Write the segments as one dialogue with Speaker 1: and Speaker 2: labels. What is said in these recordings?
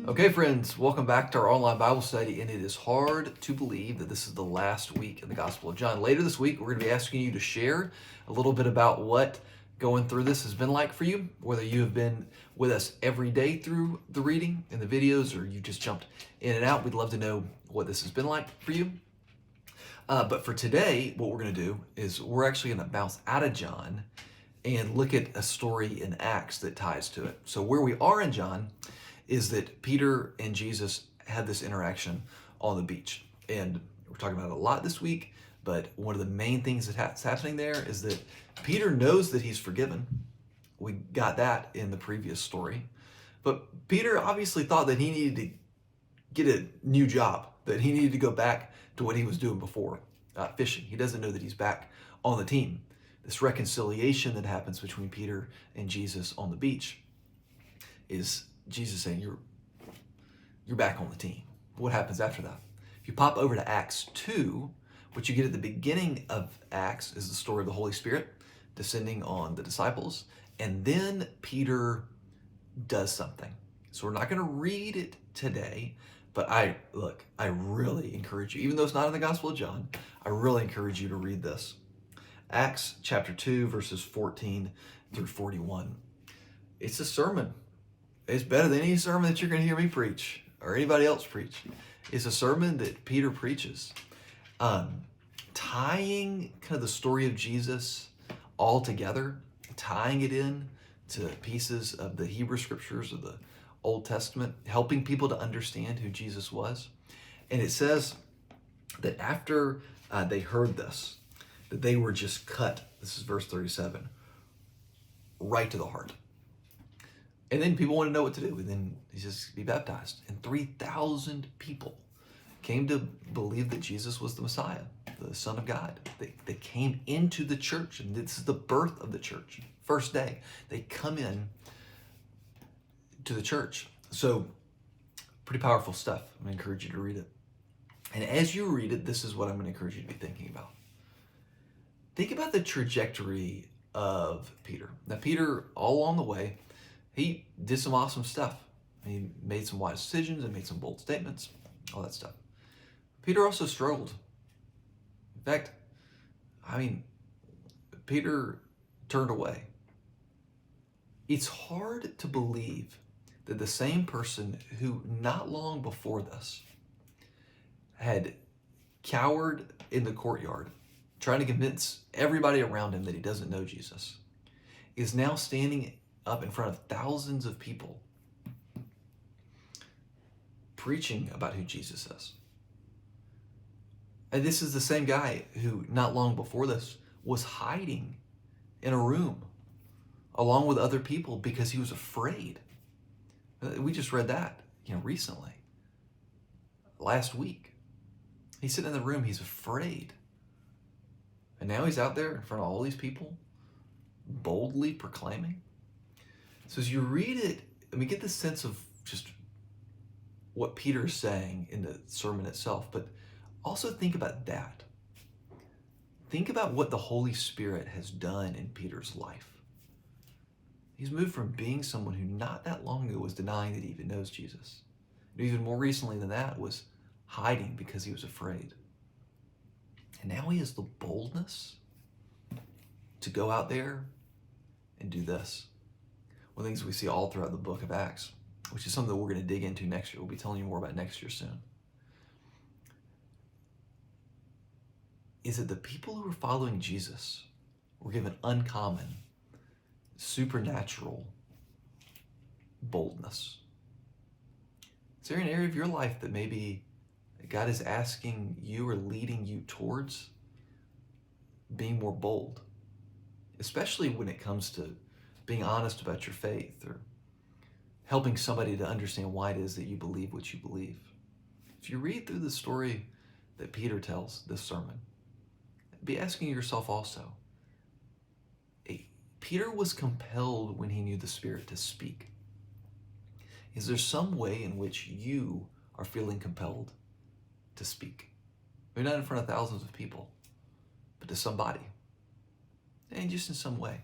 Speaker 1: Okay, friends, welcome back to our online Bible study, and it is hard to believe that this is the last week in the Gospel of John. Later this week, we're going to be asking you to share a little bit about what going through this has been like for you, whether you have been with us every day through the reading and the videos, or you just jumped in and out. We'd love to know what this has been like for you. But for today, what we're going to do is we're actually going to bounce out of John and look at a story in Acts that ties to it. So where we are in John is that Peter and Jesus had this interaction on the beach. And we're talking about it a lot this week, but one of the main things that's happening there is that Peter knows that he's forgiven. We got that in the previous story. But Peter obviously thought that he needed to get a new job, that he needed to go back to what he was doing before, fishing. He doesn't know that he's back on the team. This reconciliation that happens between Peter and Jesus on the beach is Jesus saying, you're back on the team. What happens after that? If you pop over to Acts 2, what you get at the beginning of Acts is the story of the Holy Spirit descending on the disciples, and then Peter does something. So we're not going to read it today, but I really encourage you, even though it's not in the Gospel of John, I really encourage you to read this. Acts chapter 2, verses 14 through 41. It's a sermon. It's better than any sermon that you're going to hear me preach or anybody else preach. It's a sermon that Peter preaches, tying kind of the story of Jesus all together, tying it in to pieces of the Hebrew scriptures of the Old Testament, helping people to understand who Jesus was. And it says that after they heard this, that they were just cut, this is verse 37, right to the heart. And then people want to know what to do. And then he says, be baptized. And 3,000 people came to believe that Jesus was the Messiah, the Son of God. They came into the church, and this is the birth of the church. First day, they come in to the church. So pretty powerful stuff. I'm going to encourage you to read it. And as you read it, this is what I'm going to encourage you to be thinking about. Think about the trajectory of Peter. Now, Peter, all along the way, he did some awesome stuff. He made some wise decisions and made some bold statements, all that stuff. Peter also struggled. In fact, Peter turned away. It's hard to believe that the same person who not long before this had cowered in the courtyard, trying to convince everybody around him that he doesn't know Jesus, is now standing up in front of thousands of people preaching about who Jesus is. And this is the same guy who not long before this was hiding in a room along with other people because he was afraid. We just read that, recently. Last week. He's sitting in the room, he's afraid. And now he's out there in front of all these people, boldly proclaiming. So as you read it, get the sense of just what Peter's saying in the sermon itself, but also think about that. Think about what the Holy Spirit has done in Peter's life. He's moved from being someone who not that long ago was denying that he even knows Jesus. And even more recently than that was hiding because he was afraid. And now he has the boldness to go out there and do this. One of the things we see all throughout the book of Acts, which is something that we're going to dig into next year. We'll be telling you more about next year soon. Is that the people who were following Jesus were given uncommon, supernatural boldness. Is there an area of your life that maybe God is asking you or leading you towards being more bold? Especially when it comes to being honest about your faith or helping somebody to understand why it is that you believe what you believe. If you read through the story that Peter tells this sermon, be asking yourself also, Peter was compelled when he knew the Spirit to speak. Is there some way in which you are feeling compelled to speak? Maybe not in front of thousands of people, but to somebody. And just in some way.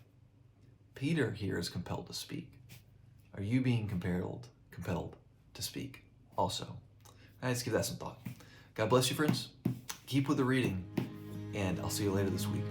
Speaker 1: Peter here is compelled to speak. Are you being compelled to speak also. Let's give that some thought. God bless you, friends. Keep with the reading, and I'll see you later this week.